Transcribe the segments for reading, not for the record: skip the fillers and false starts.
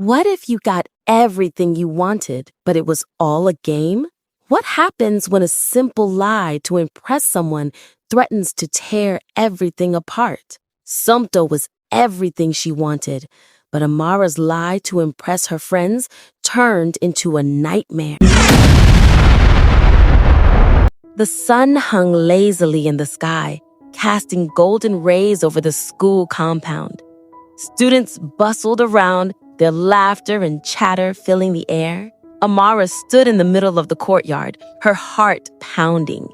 What if you got everything you wanted, but it was all a game? What happens when a simple lie to impress someone threatens to tear everything apart? Somto was everything she wanted, but Amara's lie to impress her friends turned into a nightmare. The sun hung lazily in the sky, casting golden rays over the school compound. Students bustled around, their laughter and chatter filling the air. Amara stood in the middle of the courtyard, her heart pounding.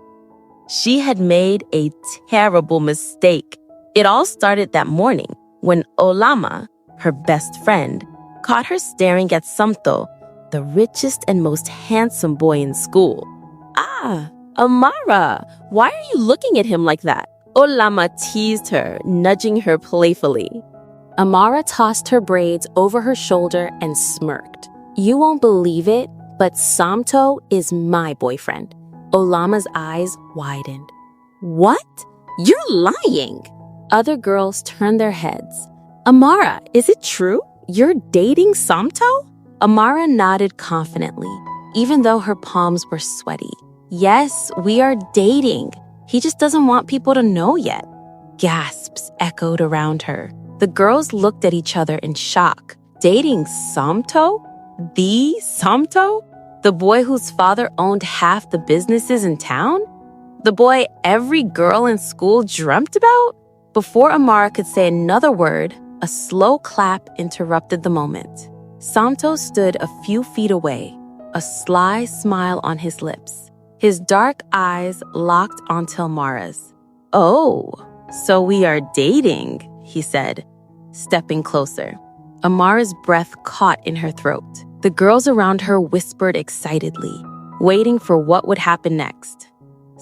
She had made a terrible mistake. It all started that morning when Olama, her best friend, caught her staring at Somto, the richest and most handsome boy in school. "Ah, Amara, why are you looking at him like that?" Olama teased her, nudging her playfully. Amara tossed her braids over her shoulder and smirked. "You won't believe it, but Somto is my boyfriend." Olama's eyes widened. "What? You're lying!" Other girls turned their heads. "Amara, is it true? You're dating Somto?" Amara nodded confidently, even though her palms were sweaty. "Yes, we are dating. He just doesn't want people to know yet." Gasps echoed around her. The girls looked at each other in shock. Dating Somto? The Somto? The boy whose father owned half the businesses in town? The boy every girl in school dreamt about? Before Amara could say another word, a slow clap interrupted the moment. Somto stood a few feet away, a sly smile on his lips. His dark eyes locked onto Amara's. "Oh, so we are dating," he said, stepping closer. Amara's breath caught in her throat. The girls around her whispered excitedly, waiting for what would happen next.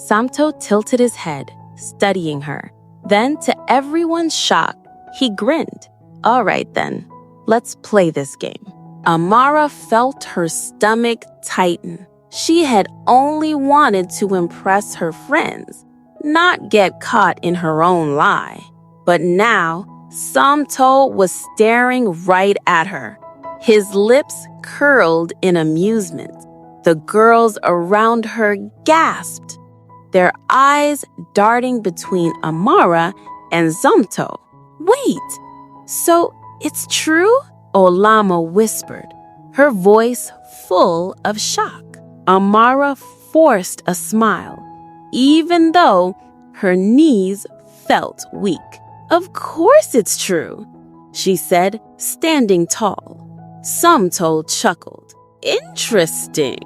Somto tilted his head, studying her. Then, to everyone's shock, he grinned. "All right then, let's play this game." Amara felt her stomach tighten. She had only wanted to impress her friends, not get caught in her own lie. But now, Somto was staring right at her. His lips curled in amusement. The girls around her gasped, their eyes darting between Amara and Somto. "Wait, so it's true?" Olama whispered, her voice full of shock. Amara forced a smile, even though her knees felt weak. "Of course it's true," she said, standing tall. Somto chuckled. "Interesting,"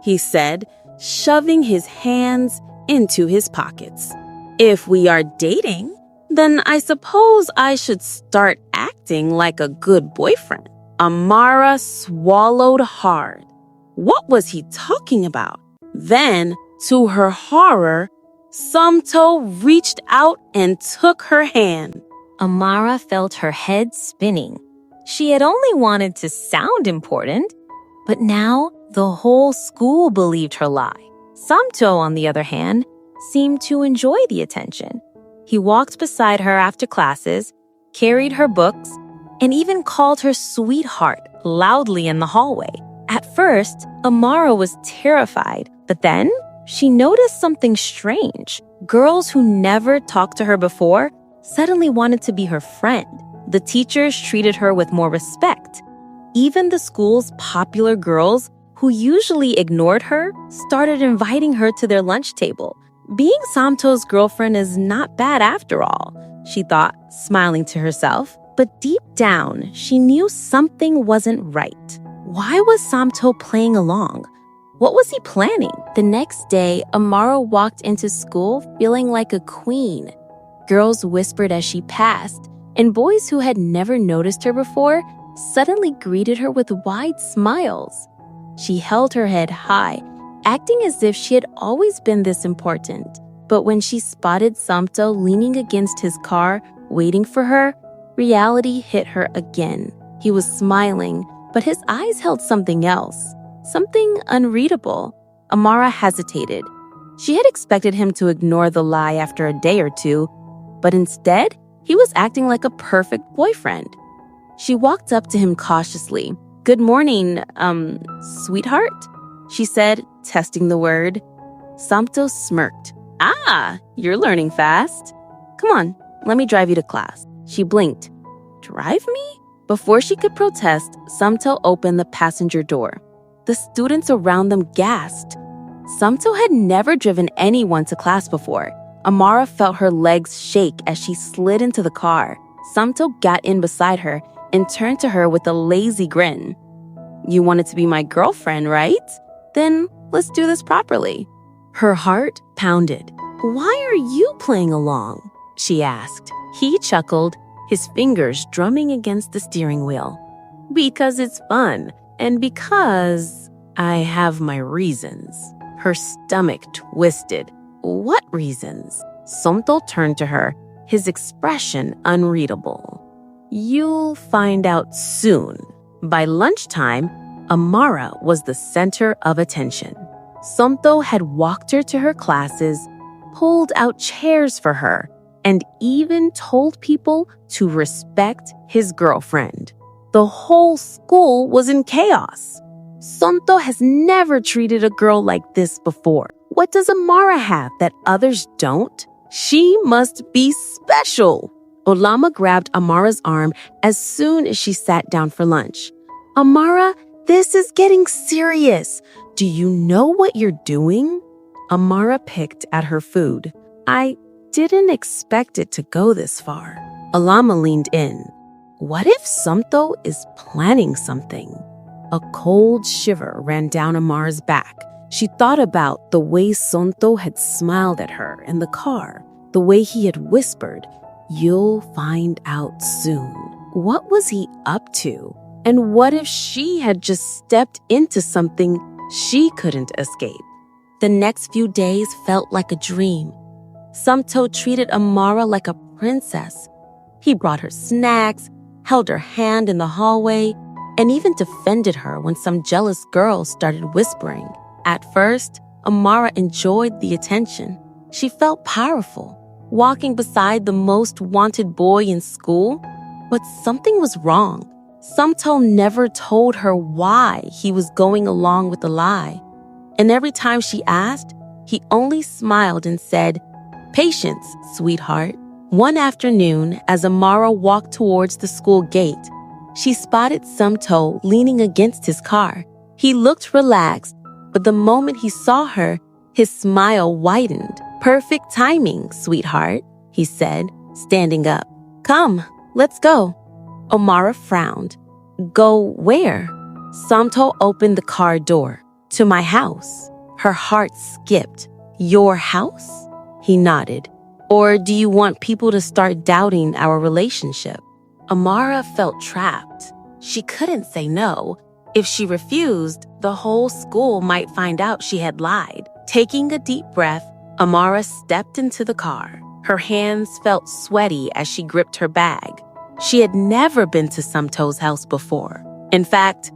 he said, shoving his hands into his pockets. "If we are dating, then I suppose I should start acting like a good boyfriend." Amara swallowed hard. What was he talking about? Then, to her horror, Somto reached out and took her hand. Amara felt her head spinning. She had only wanted to sound important, but now the whole school believed her lie. Somto, on the other hand, seemed to enjoy the attention. He walked beside her after classes, carried her books, and even called her sweetheart loudly in the hallway. At first, Amara was terrified, but then she noticed something strange. Girls who never talked to her before suddenly wanted to be her friend. The teachers treated her with more respect. Even the school's popular girls, who usually ignored her, started inviting her to their lunch table. Being Somto's girlfriend is not bad after all, she thought, smiling to herself. But deep down, she knew something wasn't right. Why was Somto playing along? What was he planning? The next day, Amara walked into school feeling like a queen. Girls whispered as she passed, and boys who had never noticed her before suddenly greeted her with wide smiles. She held her head high, acting as if she had always been this important. But when she spotted Somto leaning against his car, waiting for her, reality hit her again. He was smiling, but his eyes held something else, something unreadable. Amara hesitated. She had expected him to ignore the lie after a day or two, but instead, he was acting like a perfect boyfriend. She walked up to him cautiously. "Good morning, sweetheart?" she said, testing the word. Somto smirked. "Ah, you're learning fast. Come on, let me drive you to class." She blinked. "Drive me?" Before she could protest, Somto opened the passenger door. The students around them gasped. Somto had never driven anyone to class before. Amara felt her legs shake as she slid into the car. Somto got in beside her and turned to her with a lazy grin. "You wanted to be my girlfriend, right? Then let's do this properly." Her heart pounded. "Why are you playing along?" she asked. He chuckled, his fingers drumming against the steering wheel. "Because it's fun, and because I have my reasons." Her stomach twisted. "What reasons?" Somto turned to her, his expression unreadable. "You'll find out soon." By lunchtime, Amara was the center of attention. Somto had walked her to her classes, pulled out chairs for her, and even told people to respect his girlfriend. The whole school was in chaos. Somto has never treated a girl like this before. What does Amara have that others don't? She must be special. Olama grabbed Amara's arm as soon as she sat down for lunch. "Amara, this is getting serious. Do you know what you're doing?" Amara picked at her food. "I didn't expect it to go this far." Olama leaned in. What if Somto is planning something? A cold shiver ran down Amara's back. She thought about the way Somto had smiled at her in the car, the way he had whispered, "You'll find out soon." What was he up to? And what if she had just stepped into something she couldn't escape? The next few days felt like a dream. Somto treated Amara like a princess. He brought her snacks, held her hand in the hallway, and even defended her when some jealous girls started whispering. At first, Amara enjoyed the attention. She felt powerful, walking beside the most wanted boy in school. But something was wrong. Somto never told her why he was going along with the lie. And every time she asked, he only smiled and said, "Patience, sweetheart." One afternoon, as Amara walked towards the school gate, she spotted Somto leaning against his car. He looked relaxed, but the moment he saw her, his smile widened. "Perfect timing, sweetheart," he said, standing up. "Come, let's go." Amara frowned. "Go where?" Somto opened the car door. "To my house." Her heart skipped. "Your house?" He nodded. "Or do you want people to start doubting our relationship?" Amara felt trapped. She couldn't say no. If she refused, the whole school might find out she had lied. Taking a deep breath, Amara stepped into the car. Her hands felt sweaty as she gripped her bag. She had never been to Somto's house before. In fact,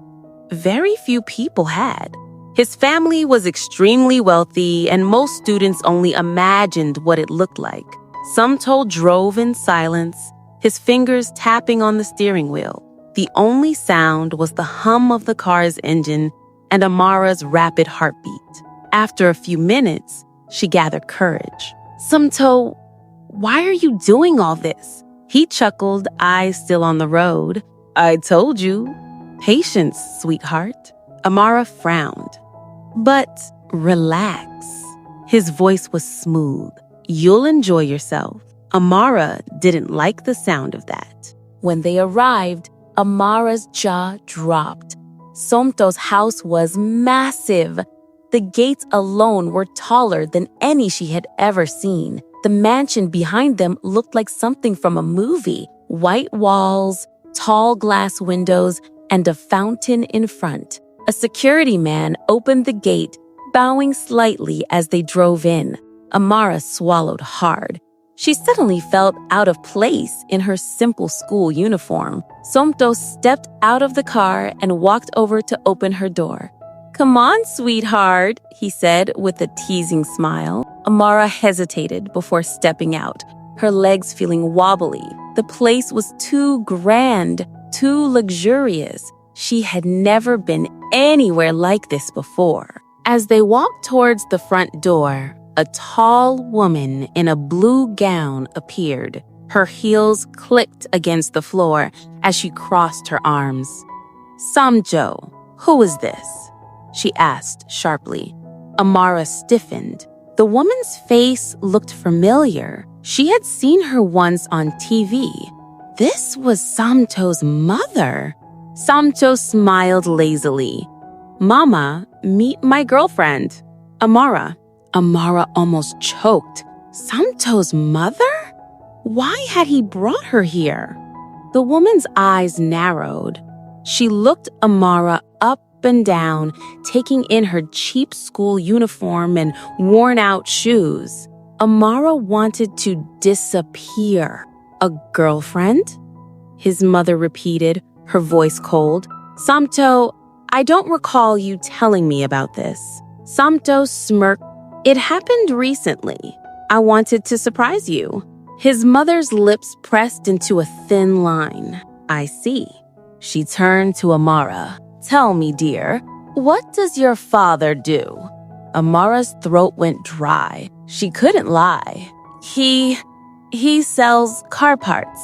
very few people had. His family was extremely wealthy, and most students only imagined what it looked like. Somto drove in silence, his fingers tapping on the steering wheel. The only sound was the hum of the car's engine and Amara's rapid heartbeat. After a few minutes, she gathered courage. "Somto, why are you doing all this?" He chuckled, eyes still on the road. "I told you. Patience, sweetheart." Amara frowned. "But relax." His voice was smooth. "You'll enjoy yourself." Amara didn't like the sound of that. When they arrived, Amara's jaw dropped. Somto's house was massive. The gates alone were taller than any she had ever seen. The mansion behind them looked like something from a movie. White walls, tall glass windows, and a fountain in front. A security man opened the gate, bowing slightly as they drove in. Amara swallowed hard. She suddenly felt out of place in her simple school uniform. Somto stepped out of the car and walked over to open her door. "Come on, sweetheart," he said with a teasing smile. Amara hesitated before stepping out, her legs feeling wobbly. The place was too grand, too luxurious. She had never been anywhere like this before. As they walked towards the front door, a tall woman in a blue gown appeared. Her heels clicked against the floor as she crossed her arms. "Somto, who is this?" she asked sharply. Amara stiffened. The woman's face looked familiar. She had seen her once on TV. This was Somto's mother. Somto smiled lazily. "Mama, meet my girlfriend, Amara." Amara almost choked. Somto's mother? Why had he brought her here? The woman's eyes narrowed. She looked Amara up and down, taking in her cheap school uniform and worn-out shoes. Amara wanted to disappear. "A girlfriend?" his mother repeated, her voice cold. "Somto, I don't recall you telling me about this." Somto smirked. "It happened recently. I wanted to surprise you." His mother's lips pressed into a thin line. "I see." She turned to Amara. "Tell me, dear, what does your father do?" Amara's throat went dry. She couldn't lie. He sells car parts."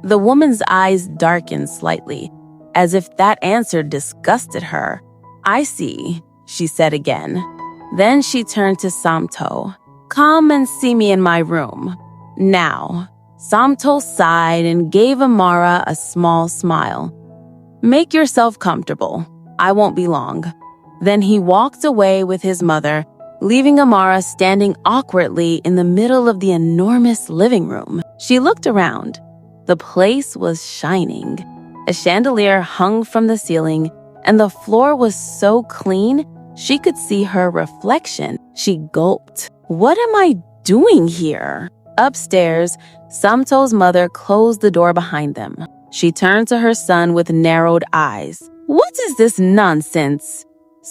The woman's eyes darkened slightly, as if that answer disgusted her. "I see," she said again. Then she turned to Somto. "Come and see me in my room. Now." Somto sighed and gave Amara a small smile. "Make yourself comfortable. I won't be long." Then he walked away with his mother, leaving Amara standing awkwardly in the middle of the enormous living room. She looked around. The place was shining. A chandelier hung from the ceiling, and the floor was so clean she could see her reflection. She gulped. "What am I doing here?" Upstairs, Somto's mother closed the door behind them. She turned to her son with narrowed eyes. "What is this nonsense?"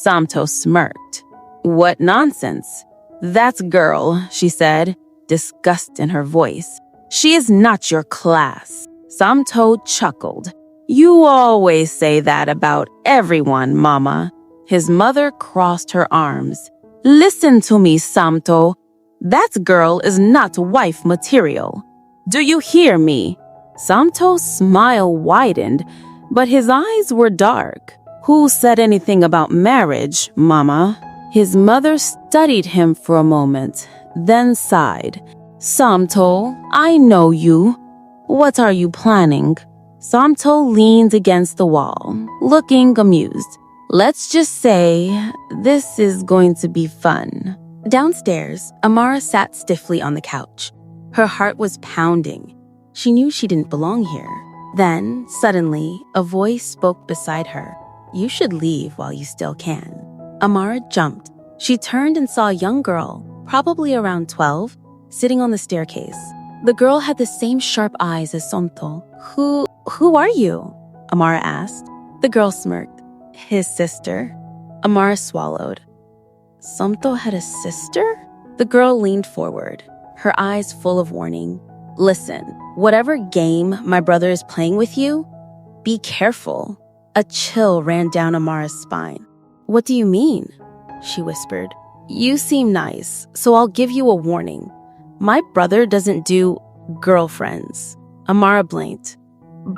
Somto smirked. "What nonsense?" "That girl," she said, disgust in her voice. "She is not your class." Somto chuckled. "You always say that about everyone, Mama." His mother crossed her arms. "Listen to me, Somto. That girl is not wife material. Do you hear me?" Somto's smile widened, but his eyes were dark. "Who said anything about marriage, Mama?" His mother studied him for a moment, then sighed. "Somto, I know you. What are you planning?" Somto leaned against the wall, looking amused. "Let's just say this is going to be fun." Downstairs, Amara sat stiffly on the couch. Her heart was pounding. She knew she didn't belong here. Then, suddenly, a voice spoke beside her. "You should leave while you still can." Amara jumped. She turned and saw a young girl, probably around 12, sitting on the staircase. The girl had the same sharp eyes as Somto. Who are you?" Amara asked. The girl smirked. "His sister." Amara swallowed. Somto had a sister? The girl leaned forward, her eyes full of warning. "Listen, whatever game my brother is playing with you, be careful." A chill ran down Amara's spine. "What do you mean?" she whispered. "You seem nice, so I'll give you a warning. My brother doesn't do girlfriends." Amara blinked.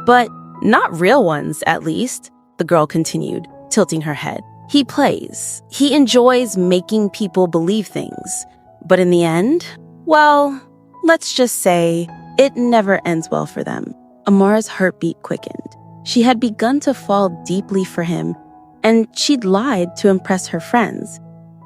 "But not real ones, at least," the girl continued, tilting her head. "He plays. He enjoys making people believe things. But in the end, well, let's just say it never ends well for them." Amara's heartbeat quickened. She had begun to fall deeply for him, and she'd lied to impress her friends.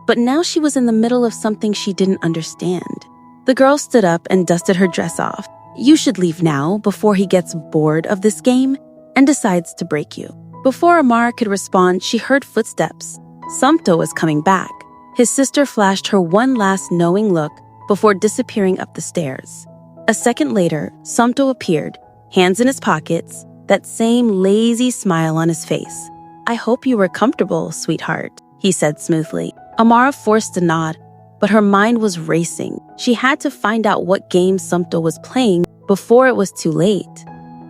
But now she was in the middle of something she didn't understand. The girl stood up and dusted her dress off. "You should leave now before he gets bored of this game and decides to break you." Before Amara could respond, she heard footsteps. Somto was coming back. His sister flashed her one last knowing look before disappearing up the stairs. A second later, Somto appeared, hands in his pockets, that same lazy smile on his face. "I hope you were comfortable, sweetheart," he said smoothly. Amara forced a nod, but her mind was racing. She had to find out what game Somto was playing before it was too late.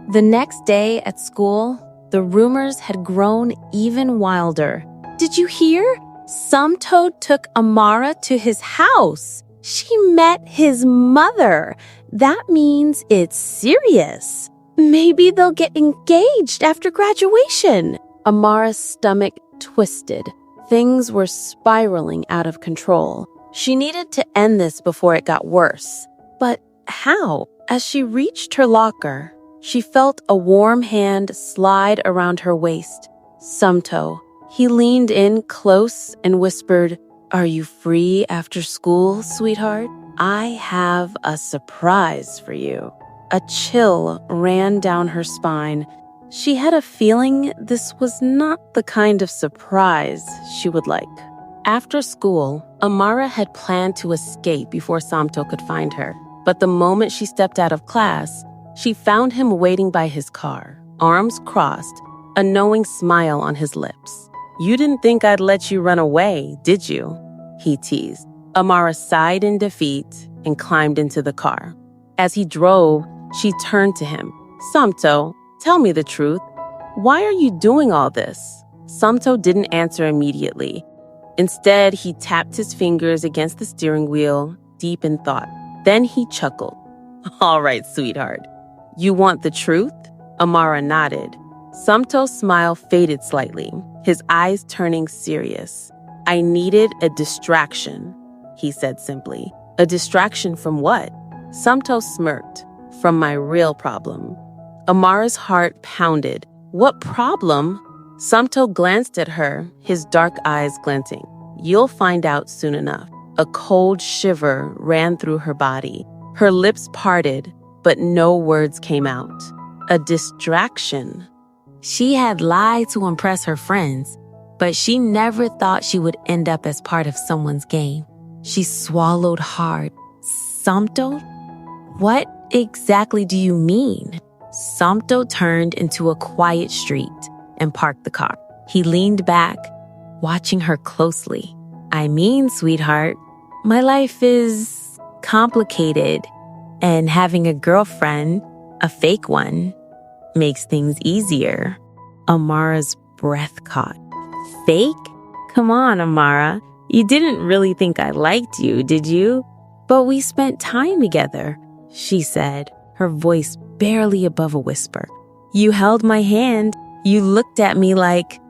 The next day at school, the rumors had grown even wilder. Did you hear? Somto took Amara to his house. She met his mother. That means it's serious. Maybe they'll get engaged after graduation. Amara's stomach twisted. Things were spiraling out of control. She needed to end this before it got worse. But how? As she reached her locker, she felt a warm hand slide around her waist. Somto. He leaned in close and whispered, "Are you free after school, sweetheart? I have a surprise for you." A chill ran down her spine. She had a feeling this was not the kind of surprise she would like. After school, Amara had planned to escape before Somto could find her. But the moment she stepped out of class, she found him waiting by his car, arms crossed, a knowing smile on his lips. "You didn't think I'd let you run away, did you?" he teased. Amara sighed in defeat and climbed into the car. As he drove, she turned to him. "Somto, tell me the truth. Why are you doing all this?" Somto didn't answer immediately. Instead, he tapped his fingers against the steering wheel, deep in thought. Then he chuckled. "All right, sweetheart. You want the truth?" Amara nodded. Somto's smile faded slightly, his eyes turning serious. "I needed a distraction," he said simply. "A distraction from what?" Somto smirked. "From my real problem." Amara's heart pounded. "What problem?" Somto glanced at her, his dark eyes glinting. "You'll find out soon enough." A cold shiver ran through her body. Her lips parted, but no words came out. A distraction. She had lied to impress her friends, but she never thought she would end up as part of someone's game. She swallowed hard. "Somto? What exactly do you mean?" Somto turned into a quiet street and parked the car. He leaned back, watching her closely. "I mean, sweetheart, my life is complicated, and having a girlfriend, a fake one, makes things easier." Amara's breath caught. "Fake? Come on, Amara. You didn't really think I liked you, did you? But we spent time together," she said, her voice barely above a whisper. "You held my hand. You looked at me like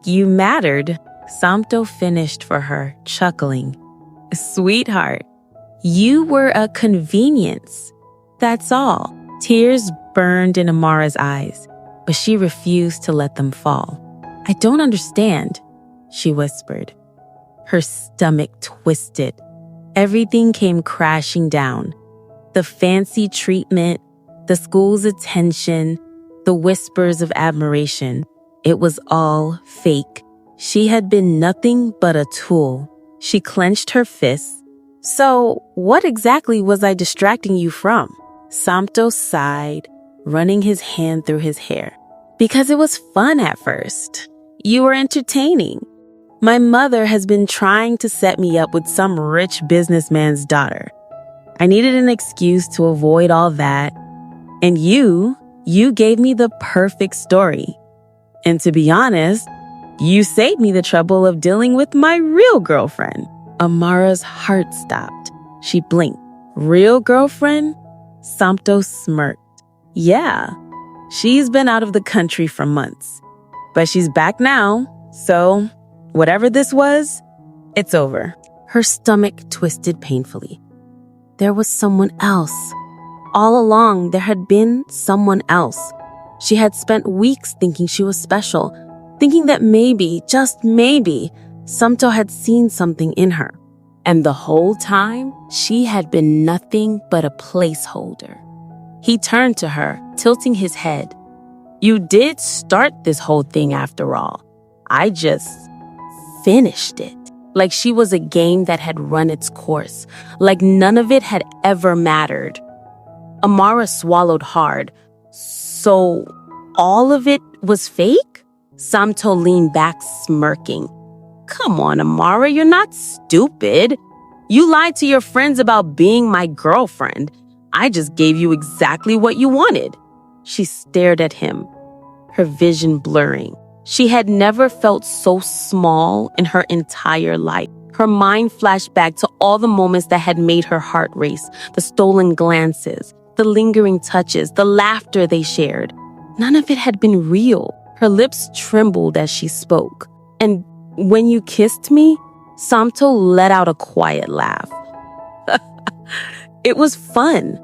you mattered." Somto finished for her, chuckling. "Sweetheart, you were a convenience. That's all." Tears burned in Amara's eyes, but she refused to let them fall. "I don't understand," she whispered. Her stomach twisted. Everything came crashing down. The fancy treatment, the school's attention, the whispers of admiration. It was all fake. She had been nothing but a tool. She clenched her fists. "So, what exactly was I distracting you from?" Somto sighed, running his hand through his hair. "Because it was fun at first. You were entertaining. My mother has been trying to set me up with some rich businessman's daughter. I needed an excuse to avoid all that. And you gave me the perfect story. And to be honest, you saved me the trouble of dealing with my real girlfriend." Amara's heart stopped. She blinked. "Real girlfriend?" Somto smirked. "Yeah, she's been out of the country for months. But she's back now, so whatever this was, it's over." Her stomach twisted painfully. There was someone else. All along, there had been someone else. She had spent weeks thinking she was special, thinking that maybe, just maybe, Somto had seen something in her. And the whole time, she had been nothing but a placeholder. He turned to her, tilting his head. "You did start this whole thing after all. I just finished it." Like she was a game that had run its course, like none of it had ever mattered. Amara swallowed hard. "So all of it was fake?" Somto leaned back, smirking. "Come on, Amara, you're not stupid. You lied to your friends about being my girlfriend. I just gave you exactly what you wanted." She stared at him, her vision blurring. She had never felt so small in her entire life. Her mind flashed back to all the moments that had made her heart race, the stolen glances, the lingering touches, the laughter they shared. None of it had been real. Her lips trembled as she spoke. And when you kissed me, Somto let out a quiet laugh. It was fun.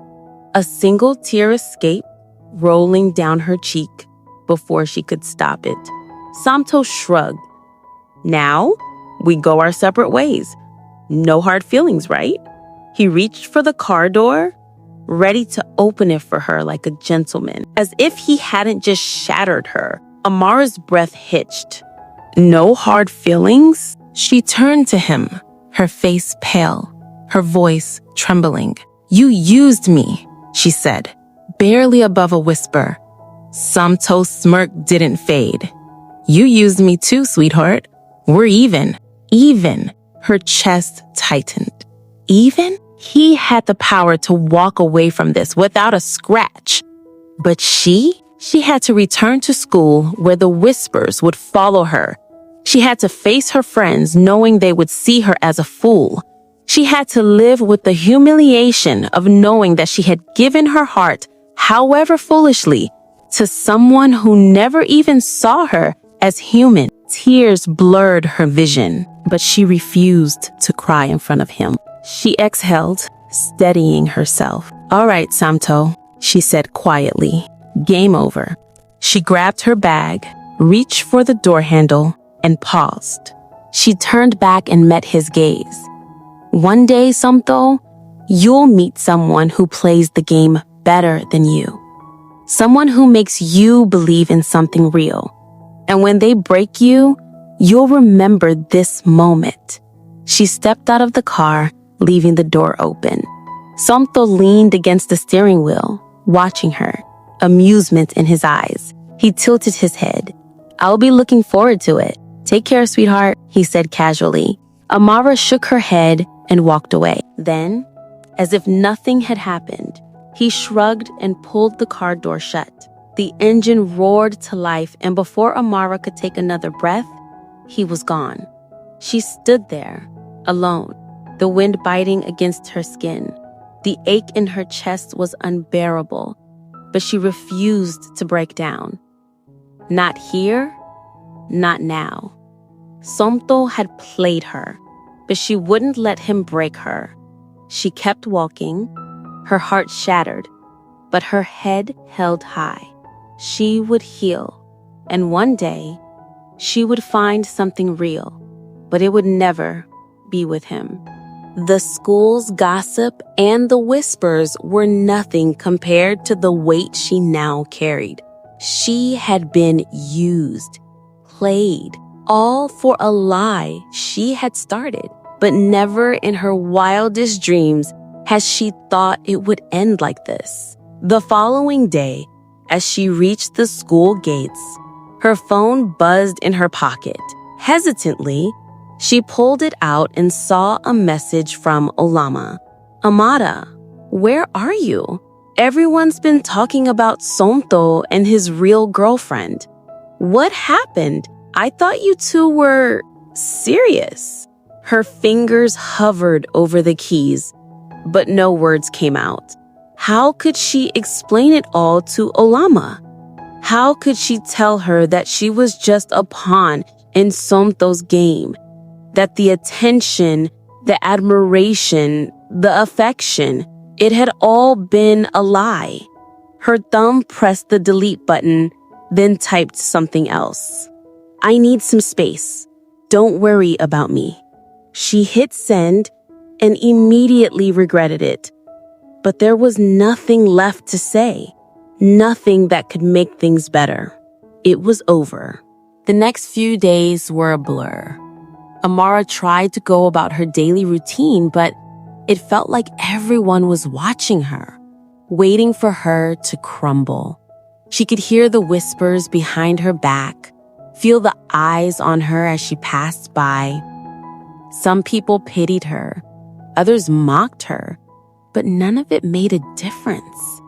A single tear escaped, rolling down her cheek before she could stop it. Somto shrugged. Now, we go our separate ways. No hard feelings, right? He reached for the car door, ready to open it for her like a gentleman, as if he hadn't just shattered her. Amara's breath hitched. No hard feelings? She turned to him, her face pale, her voice trembling. You used me, she said, barely above a whisper. Somto's smirk didn't fade. You used me too, sweetheart. We're even. Even. Her chest tightened. Even? He had the power to walk away from this without a scratch. But she had to return to school where the whispers would follow her. She had to face her friends knowing they would see her as a fool. She had to live with the humiliation of knowing that she had given her heart, however foolishly, to someone who never even saw her as human. Tears blurred her vision, but she refused to cry in front of him. She exhaled, steadying herself. All right, Somto, she said quietly. Game over. She grabbed her bag, reached for the door handle, and paused. She turned back and met his gaze. One day, Somto, you'll meet someone who plays the game better than you. Someone who makes you believe in something real. And when they break you, you'll remember this moment. She stepped out of the car, leaving the door open. Somto leaned against the steering wheel, watching her, amusement in his eyes. He tilted his head. I'll be looking forward to it. Take care, sweetheart, he said casually. Amara shook her head and walked away. Then, as if nothing had happened, he shrugged and pulled the car door shut. The engine roared to life, and before Amara could take another breath, he was gone. She stood there, alone, the wind biting against her skin. The ache in her chest was unbearable, but she refused to break down. Not here, not now. Somto had played her, but she wouldn't let him break her. She kept walking, her heart shattered, but her head held high. She would heal, and one day, she would find something real, but it would never be with him. The school's gossip and the whispers were nothing compared to the weight she now carried. She had been used, played, all for a lie she had started. But never in her wildest dreams had she thought it would end like this. The following day, as she reached the school gates, her phone buzzed in her pocket. Hesitantly, she pulled it out and saw a message from Olama. Amara, where are you? Everyone's been talking about Somto and his real girlfriend. What happened? I thought you two were serious. Her fingers hovered over the keys, but no words came out. How could she explain it all to Olama? How could she tell her that she was just a pawn in Somto's game? That the attention, the admiration, the affection, it had all been a lie. Her thumb pressed the delete button, then typed something else. I need some space. Don't worry about me. She hit send and immediately regretted it. But there was nothing left to say, nothing that could make things better. It was over. The next few days were a blur. Amara tried to go about her daily routine, but it felt like everyone was watching her, waiting for her to crumble. She could hear the whispers behind her back, feel the eyes on her as she passed by. Some people pitied her, others mocked her, but none of it made a difference.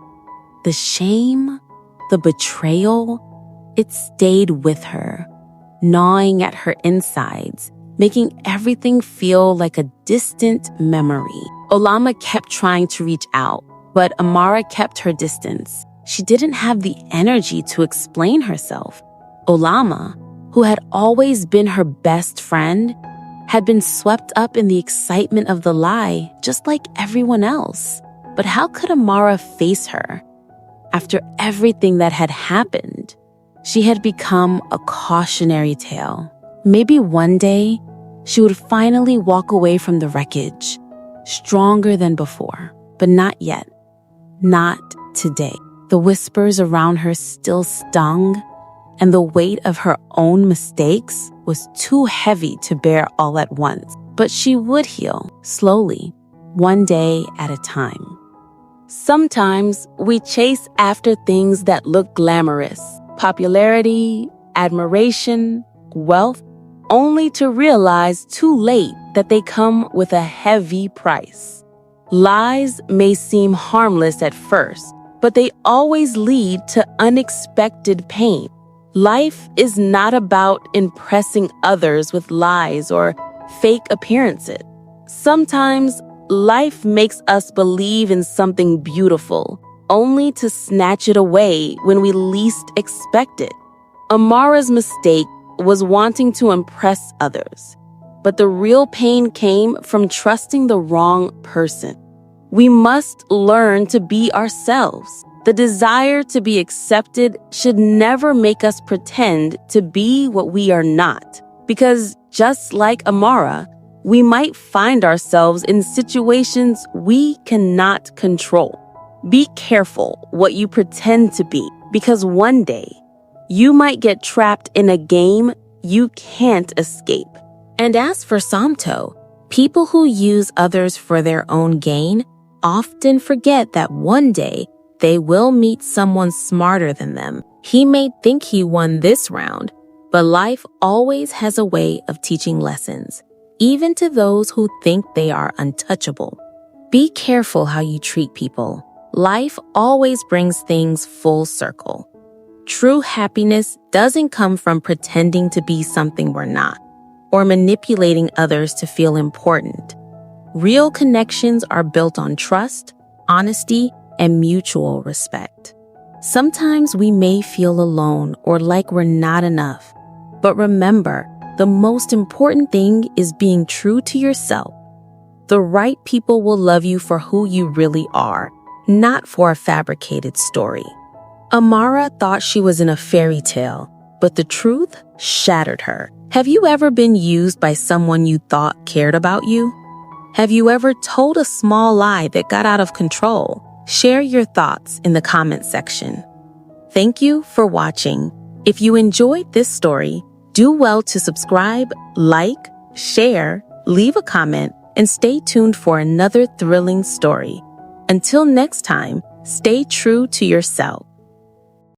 The shame, the betrayal, it stayed with her, gnawing at her insides, making everything feel like a distant memory. Olama kept trying to reach out, but Amara kept her distance. She didn't have the energy to explain herself. Olama, who had always been her best friend, had been swept up in the excitement of the lie, just like everyone else. But how could Amara face her? After everything that had happened, she had become a cautionary tale. Maybe one day, she would finally walk away from the wreckage, stronger than before, but not yet. Not today. The whispers around her still stung, and the weight of her own mistakes was too heavy to bear all at once. But she would heal, slowly, one day at a time. Sometimes we chase after things that look glamorous, popularity, admiration, wealth, only to realize too late that they come with a heavy price. Lies may seem harmless at first, but they always lead to unexpected pain. Life is not about impressing others with lies or fake appearances. Sometimes life makes us believe in something beautiful, only to snatch it away when we least expect it. Amara's mistake was wanting to impress others, but the real pain came from trusting the wrong person. We must learn to be ourselves. The desire to be accepted should never make us pretend to be what we are not, because just like Amara, we might find ourselves in situations we cannot control. Be careful what you pretend to be, because one day you might get trapped in a game you can't escape. And as for Somto, people who use others for their own gain often forget that one day they will meet someone smarter than them. He may think he won this round, but life always has a way of teaching lessons, even to those who think they are untouchable. Be careful how you treat people. Life always brings things full circle. True happiness doesn't come from pretending to be something we're not, or manipulating others to feel important. Real connections are built on trust, honesty, and mutual respect. Sometimes we may feel alone or like we're not enough, but remember, the most important thing is being true to yourself. The right people will love you for who you really are, not for a fabricated story. Amara thought she was in a fairy tale, but the truth shattered her. Have you ever been used by someone you thought cared about you? Have you ever told a small lie that got out of control? Share your thoughts in the comment section. Thank you for watching. If you enjoyed this story, do well to subscribe, like, share, leave a comment, and stay tuned for another thrilling story. Until next time, stay true to yourself.